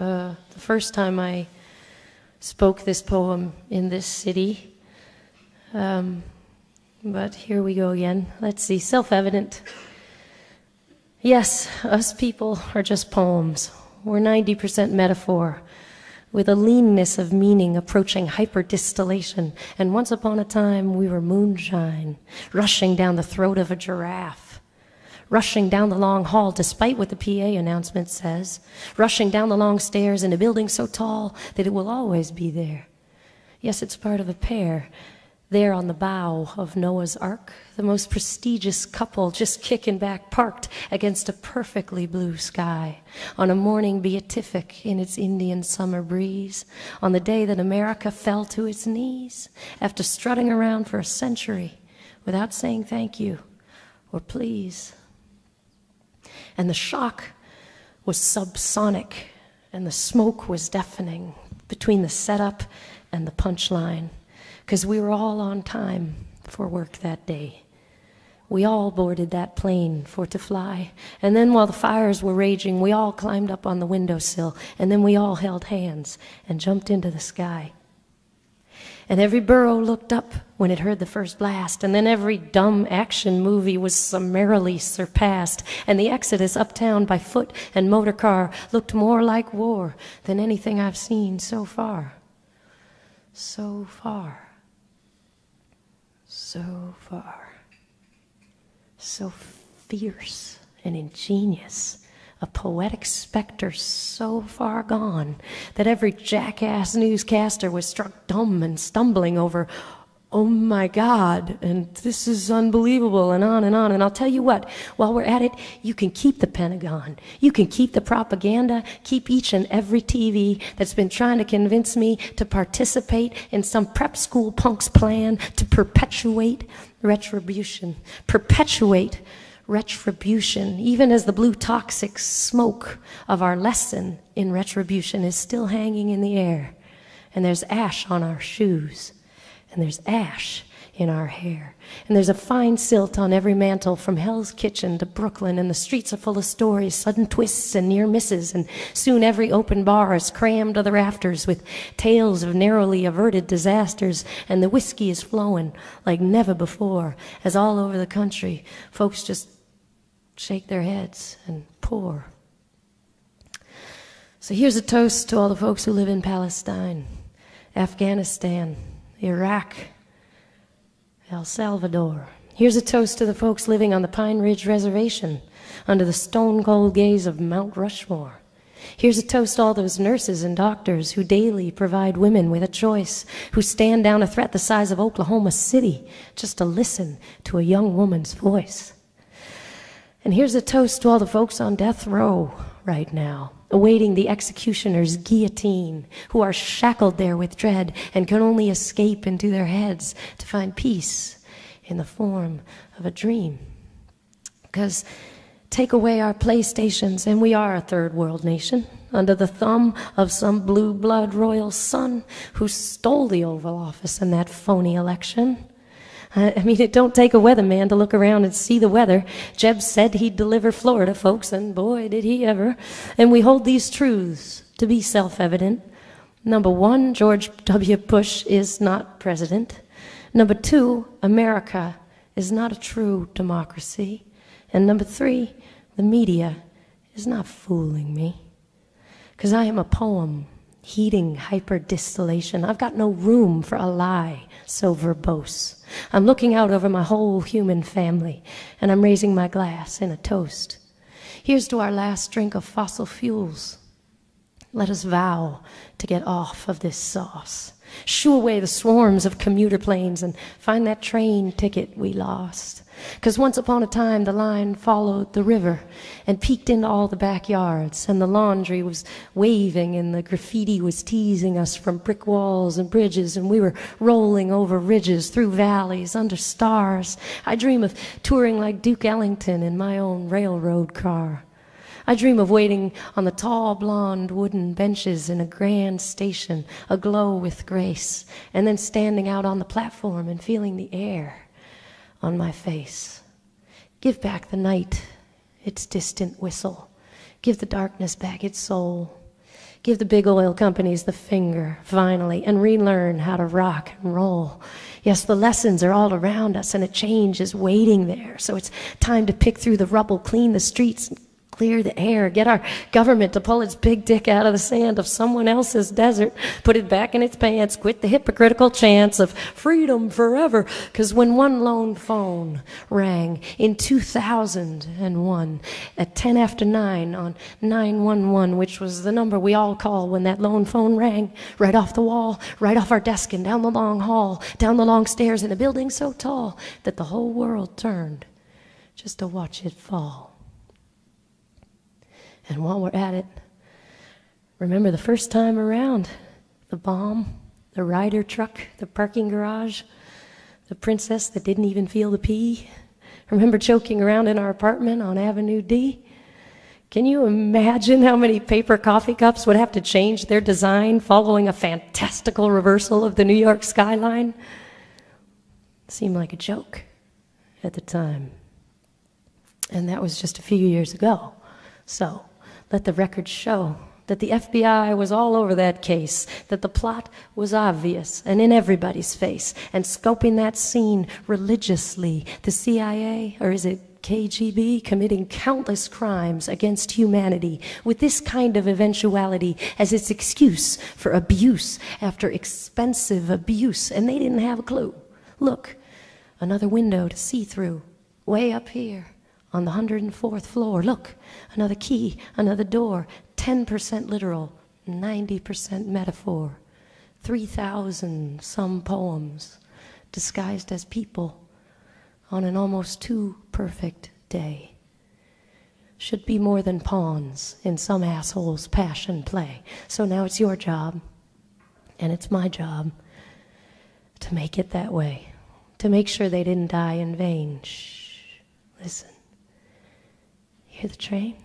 the first time I spoke this poem in this city. But here we go again. Let's see, self-evident. Yes, us people are just poems. We're 90% metaphor, with a leanness of meaning approaching hyperdistillation. And once upon a time, we were moonshine, rushing down the throat of a giraffe, rushing down the long hall, despite what the PA announcement says, rushing down the long stairs in a building so tall that it will always be there. Yes, it's part of a pair. There on the bow of Noah's Ark, the most prestigious couple just kicking back, parked against a perfectly blue sky, on a morning beatific in its Indian summer breeze, on the day that America fell to its knees, after strutting around for a century without saying thank you or please. And the shock was subsonic, and the smoke was deafening between the setup and the punchline, because we were all on time for work that day. We all boarded that plane for to fly, and then while the fires were raging, we all climbed up on the windowsill, and then we all held hands and jumped into the sky. And every burro looked up when it heard the first blast, and then every dumb action movie was summarily surpassed, and the exodus uptown by foot and motor car looked more like war than anything I've seen so far. So far. So far. So fierce and ingenious. A poetic specter so far gone that every jackass newscaster was struck dumb and stumbling over, oh my God, and this is unbelievable, and on and on. And I'll tell you what, while we're at it, you can keep the Pentagon, you can keep the propaganda, keep each and every TV that's been trying to convince me to participate in some prep school punk's plan to perpetuate retribution. Perpetuate retribution, even as the blue toxic smoke of our lesson in retribution is still hanging in the air. And there's ash on our shoes, and there's ash in our hair, and there's a fine silt on every mantle from Hell's Kitchen to Brooklyn, and the streets are full of stories, sudden twists and near misses, and soon every open bar is crammed to the rafters with tales of narrowly averted disasters, and the whiskey is flowing like never before, as all over the country folks just shake their heads and pour. So here's a toast to all the folks who live in Palestine, Afghanistan, Iraq, El Salvador. Here's a toast to the folks living on the Pine Ridge Reservation under the stone-cold gaze of Mount Rushmore. Here's a toast to all those nurses and doctors who daily provide women with a choice, who stand down a threat the size of Oklahoma City just to listen to a young woman's voice. And here's a toast to all the folks on death row right now, awaiting the executioner's guillotine, who are shackled there with dread and can only escape into their heads to find peace in the form of a dream. Because take away our PlayStations and we are a third world nation, under the thumb of some blue blood royal son who stole the Oval Office in that phony election. I mean, it don't take a weatherman to look around and see the weather. Jeb said he'd deliver Florida, folks, and boy, did he ever. And we hold these truths to be self-evident. Number one, George W. Bush is not president. Number two, America is not a true democracy. And number three, the media is not fooling me. Because I am a poem, heating hyperdistillation. I've got no room for a lie so verbose. I'm looking out over my whole human family, and I'm raising my glass in a toast. Here's to our last drink of fossil fuels. Let us vow to get off of this sauce. Shoo away the swarms of commuter planes and find that train ticket we lost. 'Cause once upon a time the line followed the river and peeked into all the backyards, and the laundry was waving and the graffiti was teasing us from brick walls and bridges, and we were rolling over ridges, through valleys, under stars. I dream of touring like Duke Ellington in my own railroad car. I dream of waiting on the tall blonde wooden benches in a grand station, aglow with grace, and then standing out on the platform and feeling the air on my face. Give back the night its distant whistle. Give the darkness back its soul. Give the big oil companies the finger, finally, and relearn how to rock and roll. Yes, the lessons are all around us, and a change is waiting there. So it's time to pick through the rubble, clean the streets, clear the air, get our government to pull its big dick out of the sand of someone else's desert, put it back in its pants, quit the hypocritical chants of freedom forever. Because when one lone phone rang in 2001 at 10 after 9 on 911, which was the number we all call when that lone phone rang, right off the wall, right off our desk and down the long hall, down the long stairs in a building so tall that the whole world turned just to watch it fall. And while we're at it, remember the first time around, the bomb, the rider truck, the parking garage, the princess that didn't even feel the pee. Remember choking around in our apartment on Avenue D? Can you imagine how many paper coffee cups would have to change their design following a fantastical reversal of the New York skyline? It seemed like a joke at the time. And that was just a few years ago. So, let the record show that the FBI was all over that case, that the plot was obvious and in everybody's face, and scoping that scene religiously, the CIA, or is it KGB, committing countless crimes against humanity with this kind of eventuality as its excuse for abuse after expensive abuse, and they didn't have a clue. Look, another window to see through, way up here. On the 104th floor, look, another key, another door, 10% literal, 90% metaphor, 3,000 some poems disguised as people on an almost too perfect day. Should be more than pawns in some asshole's passion play. So now it's your job, and it's my job, to make it that way, to make sure they didn't die in vain. Shh, listen. Hear the train?